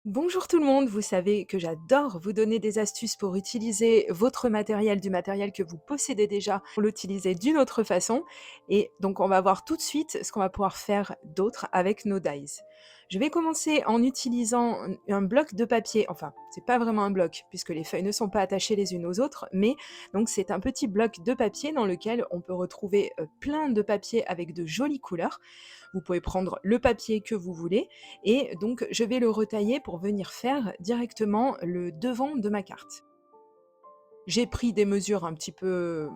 Bonjour tout le monde, vous savez que j'adore vous donner des astuces pour utiliser votre matériel, du matériel que vous possédez déjà, pour l'utiliser d'une autre façon. Et donc on va voir tout de suite ce qu'on va pouvoir faire d'autre avec nos dies. Je vais commencer en utilisant un bloc de papier, enfin c'est pas vraiment un bloc puisque les feuilles ne sont pas attachées les unes aux autres, mais donc c'est un petit bloc de papier dans lequel on peut retrouver plein de papiers avec de jolies couleurs. Vous pouvez prendre le papier que vous voulez et donc je vais le retailler pour venir faire directement le devant de ma carte. J'ai pris des mesures un petit peu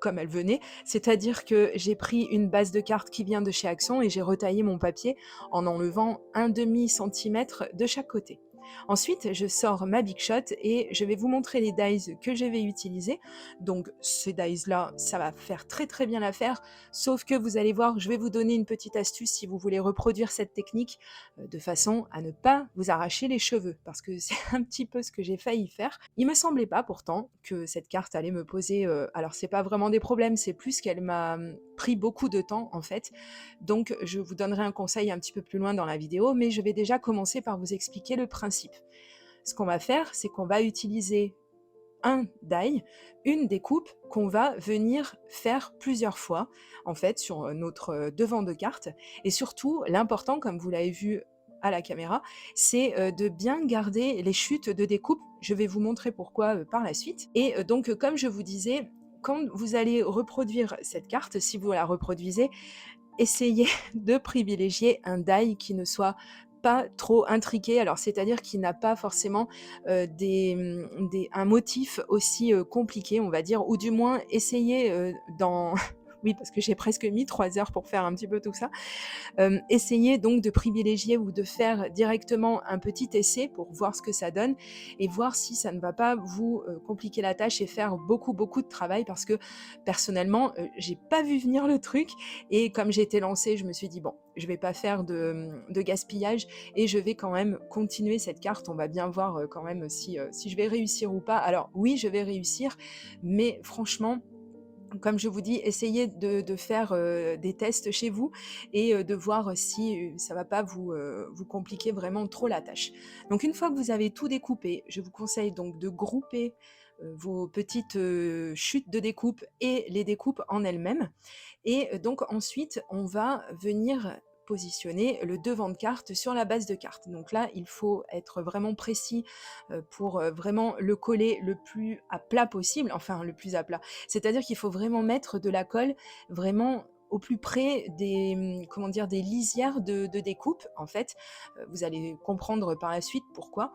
comme elles venaient, c'est-à-dire que j'ai pris une base de carte qui vient de chez Accent et j'ai retaillé mon papier en enlevant un demi centimètre de chaque côté. Ensuite, je sors ma Big Shot et je vais vous montrer les dies que je vais utiliser. Donc ces dies-là, ça va faire très très bien l'affaire, sauf que vous allez voir, je vais vous donner une petite astuce si vous voulez reproduire cette technique de façon à ne pas vous arracher les cheveux, parce que c'est un petit peu ce que j'ai failli faire. Il me semblait pas pourtant que cette carte allait me poser, alors c'est pas vraiment des problèmes, c'est plus qu'elle m'a pris beaucoup de temps en fait. Donc je vous donnerai un conseil un petit peu plus loin dans la vidéo, mais je vais déjà commencer par vous expliquer le principe. Ce qu'on va faire, c'est qu'on va utiliser un die, une découpe qu'on va venir faire plusieurs fois en fait sur notre devant de carte. Et surtout, l'important, comme vous l'avez vu à la caméra, c'est de bien garder les chutes de découpe. Je vais vous montrer pourquoi par la suite. Et donc, comme je vous disais, quand vous allez reproduire cette carte, si vous la reproduisez, essayez de privilégier un die qui ne soit pas trop intriqué. Alors, c'est-à-dire qui n'a pas forcément un motif aussi compliqué, on va dire, ou du moins essayez dans... Oui, parce que j'ai presque mis 3 heures pour faire un petit peu tout ça. Essayez donc de privilégier ou de faire directement un petit essai pour voir ce que ça donne et voir si ça ne va pas vous compliquer la tâche et faire beaucoup beaucoup de travail, parce que personnellement j'ai pas vu venir le truc et comme j'ai été lancée, je me suis dit bon, je vais pas faire de gaspillage et je vais quand même continuer cette carte. On va bien voir quand même si je vais réussir ou pas. Alors oui, je vais réussir, mais franchement, comme je vous dis, essayez de faire des tests chez vous et de voir si ça va pas vous compliquer vraiment trop la tâche. Donc une fois que vous avez tout découpé, je vous conseille donc de grouper vos petites chutes de découpe et les découpes en elles-mêmes. Et donc ensuite, on va venir positionner le devant de carte sur la base de carte. Donc là, il faut être vraiment précis pour vraiment le coller le plus à plat possible, enfin le plus à plat. C'est-à-dire qu'il faut vraiment mettre de la colle vraiment au plus près des, comment dire, des lisières de découpe, en fait. Vous allez comprendre par la suite pourquoi.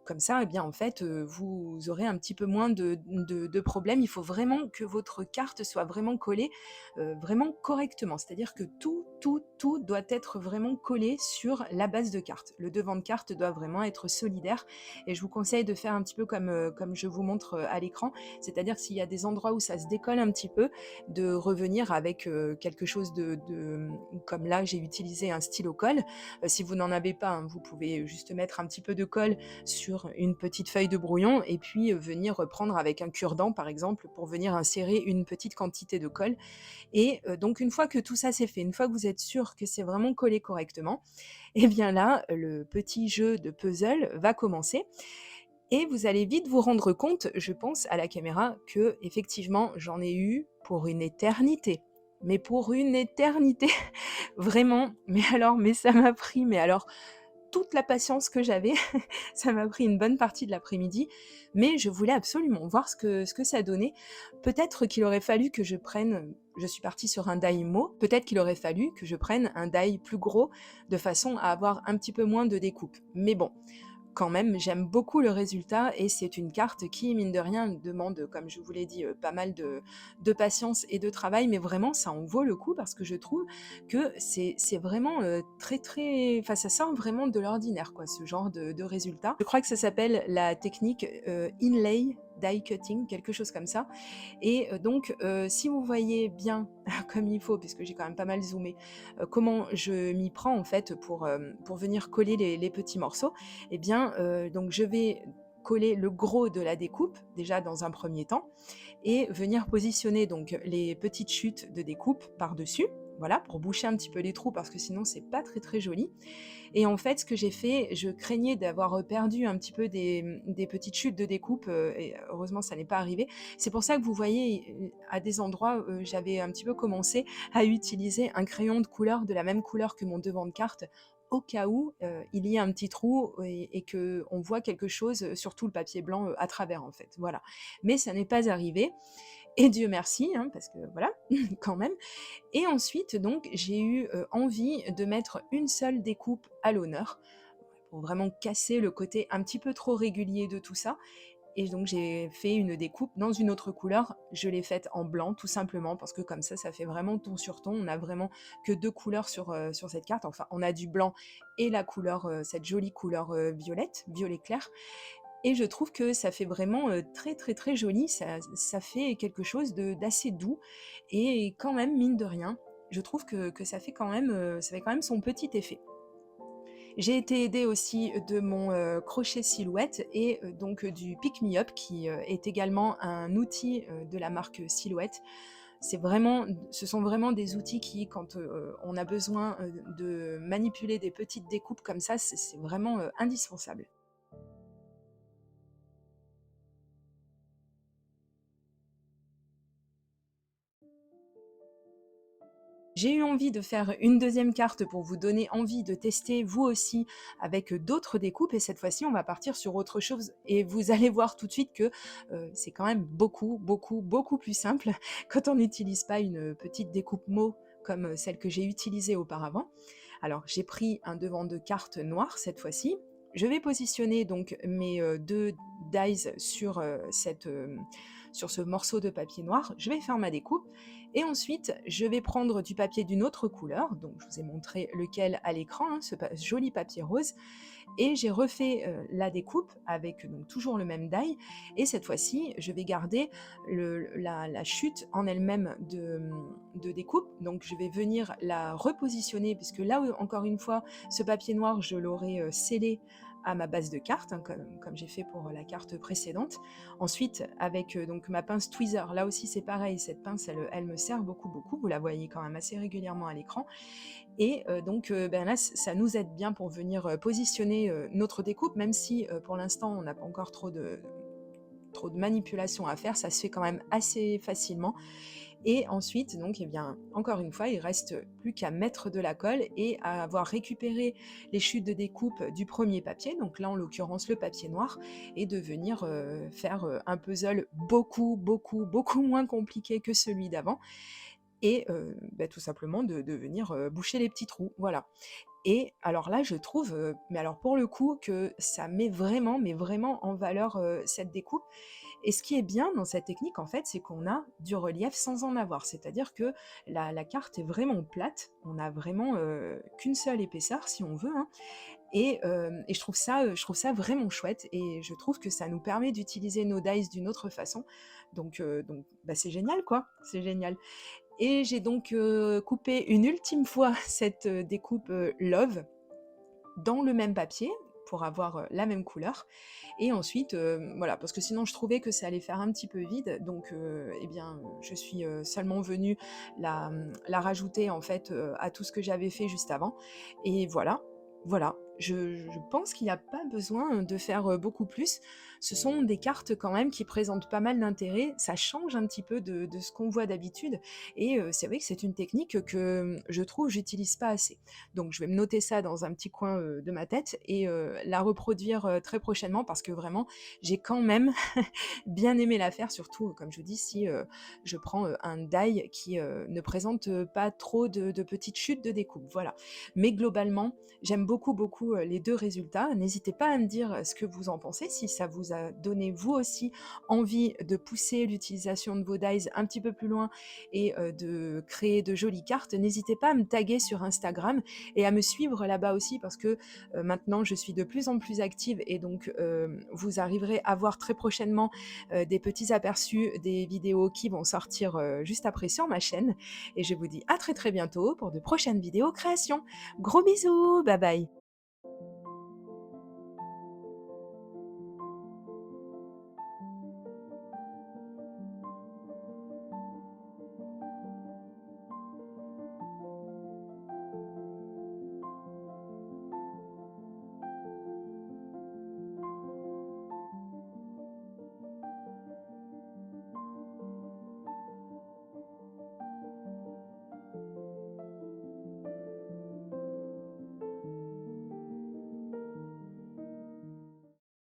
Comme ça, eh bien, en fait, vous aurez un petit peu moins de problèmes. Il faut vraiment que votre carte soit vraiment collée vraiment correctement. C'est-à-dire que tout doit être vraiment collé sur la base de carte. Le devant de carte doit vraiment être solidaire et je vous conseille de faire un petit peu comme je vous montre à l'écran. C'est-à-dire que s'il y a des endroits où ça se décolle un petit peu, de revenir avec quelque chose comme là, j'ai utilisé un stylo colle. Si vous n'en avez pas, hein, vous pouvez juste mettre un petit peu de colle sur une petite feuille de brouillon et puis venir reprendre avec un cure-dent, par exemple, pour venir insérer une petite quantité de colle. Et donc une fois que tout ça c'est fait, une fois que vous êtes sûr que c'est vraiment collé correctement, et bien là, le petit jeu de puzzle va commencer et vous allez vite vous rendre compte, je pense, à la caméra, que effectivement j'en ai eu pour une éternité. Mais pour une éternité, vraiment, mais ça m'a pris, mais alors toute la patience que j'avais. Ça m'a pris une bonne partie de l'après-midi, mais je voulais absolument voir ce que ça donnait. Peut-être qu'il aurait fallu que je suis partie sur un die mot, peut-être qu'il aurait fallu que je prenne un die plus gros, de façon à avoir un petit peu moins de découpe. Mais bon, quand même, j'aime beaucoup le résultat et c'est une carte qui, mine de rien, demande, comme je vous l'ai dit, pas mal de patience et de travail, mais vraiment, ça en vaut le coup parce que je trouve que c'est vraiment très, très... Enfin, ça sort vraiment de l'ordinaire, quoi, ce genre de résultat. Je crois que ça s'appelle la technique inlay die cutting, quelque chose comme ça. Et donc, si vous voyez bien comme il faut, puisque j'ai quand même pas mal zoomé, comment je m'y prends en fait pour venir coller les petits morceaux, eh bien, donc je vais coller le gros de la découpe, déjà dans un premier temps, et venir positionner donc les petites chutes de découpe par-dessus. voilà, pour boucher un petit peu les trous parce que sinon c'est pas très, très joli. Et en fait, ce que j'ai fait, je craignais d'avoir, perdu un petit peu des petites chutes de découpe, et heureusement ça n'est pas arrivé. C'est pour ça que vous voyez, à des endroits, j'avais un petit peu commencé à utiliser un crayon de couleur de la même couleur que mon devant de carte, au cas où, il y ait un petit trou et qu'on voit quelque chose, sur tout le papier blanc, à travers en fait, voilà. Mais ça n'est pas arrivé et Dieu merci, hein, parce que voilà, quand même. Et ensuite donc j'ai eu, envie de mettre une seule découpe à l'honneur, pour vraiment casser le côté un petit peu trop régulier de tout ça. Et donc j'ai fait une découpe dans une autre couleur. Je l'ai faite en blanc tout simplement parce que comme ça fait vraiment ton sur ton. On n'a vraiment que 2 couleurs sur cette carte. Enfin, on a du blanc et la couleur, cette jolie couleur, violette, violet clair. Et je trouve que ça fait vraiment, très, très, très joli. Ça fait quelque chose d'assez doux et quand même, mine de rien, je trouve que ça fait quand même son petit effet. J'ai été aidée aussi de mon, crochet silhouette et donc du Pick Me Up qui, est également un outil, de la marque Silhouette. Ce sont vraiment des outils qui, quand, on a besoin, de manipuler des petites découpes comme ça, c'est vraiment, indispensable. J'ai eu envie de faire une deuxième carte pour vous donner envie de tester vous aussi avec, d'autres découpes et cette fois-ci on va partir sur autre chose et vous allez voir tout de suite que, c'est quand même beaucoup, beaucoup, beaucoup plus simple quand on n'utilise pas une, petite découpe mot comme, celle que j'ai utilisée auparavant. Alors j'ai pris un devant de carte noir cette fois-ci. Je vais positionner donc mes, 2 dies sur ce morceau de papier noir. Je vais faire ma découpe et ensuite, je vais prendre du papier d'une autre couleur, donc je vous ai montré lequel à l'écran, hein, ce joli papier rose, et j'ai refait la découpe avec donc toujours le même die, et cette fois-ci, je vais garder la chute en elle-même de découpe, donc je vais venir la repositionner, puisque là, encore une fois, ce papier noir, je l'aurai scellé à ma base de carte, hein, comme j'ai fait pour la carte précédente. Ensuite, avec donc ma pince tweezer, là aussi c'est pareil, cette pince, elle me sert beaucoup, beaucoup, vous la voyez quand même assez régulièrement à l'écran. Et donc ben là, ça nous aide bien pour venir positionner notre découpe, même si pour l'instant on n'a pas encore trop de manipulation à faire, ça se fait quand même assez facilement. Et ensuite, donc, eh bien, encore une fois, il reste plus qu'à mettre de la colle et à avoir récupéré les chutes de découpe du premier papier, donc là en l'occurrence le papier noir, et de venir faire un puzzle beaucoup, beaucoup, beaucoup moins compliqué que celui d'avant, et bah, tout simplement de venir boucher les petits trous. Voilà. Et alors là, je trouve, mais alors pour le coup, que ça met vraiment, mais vraiment en valeur, cette découpe. Et ce qui est bien dans cette technique, en fait, c'est qu'on a du relief sans en avoir. C'est-à-dire que la carte est vraiment plate. On n'a vraiment, qu'une seule épaisseur si on veut, hein. Et je trouve ça vraiment chouette et je trouve que ça nous permet d'utiliser nos dice d'une autre façon. Donc bah, c'est génial quoi, c'est génial. Et j'ai donc, coupé une ultime fois cette, découpe, Love dans le même papier pour avoir, la même couleur, et ensuite, voilà, parce que sinon je trouvais que ça allait faire un petit peu vide, donc et bien, je suis, seulement venue la rajouter en fait, à tout ce que j'avais fait juste avant, et voilà, voilà. Je pense qu'il n'y a pas besoin de faire, beaucoup plus. Ce sont des cartes quand même qui présentent pas mal d'intérêt, ça change un petit peu de ce qu'on voit d'habitude, et c'est vrai que c'est une technique que, je trouve j'utilise pas assez. Donc je vais me noter ça dans un petit coin, de ma tête et la reproduire, très prochainement parce que vraiment j'ai quand même bien aimé la faire, surtout comme je vous dis si, je prends, un die qui, ne présente, pas trop de petites chutes de découpe, voilà. Mais globalement, j'aime beaucoup, beaucoup, les 2 résultats. N'hésitez pas à me dire, ce que vous en pensez, si ça vous a donné vous aussi envie de pousser l'utilisation de vos dies un petit peu plus loin et de créer de jolies cartes. N'hésitez pas à me taguer sur Instagram et à me suivre là-bas aussi parce que maintenant je suis de plus en plus active et donc vous arriverez à voir très prochainement des petits aperçus des vidéos qui vont sortir juste après sur ma chaîne, et je vous dis à très très bientôt pour de prochaines vidéos créations. Gros bisous, bye bye.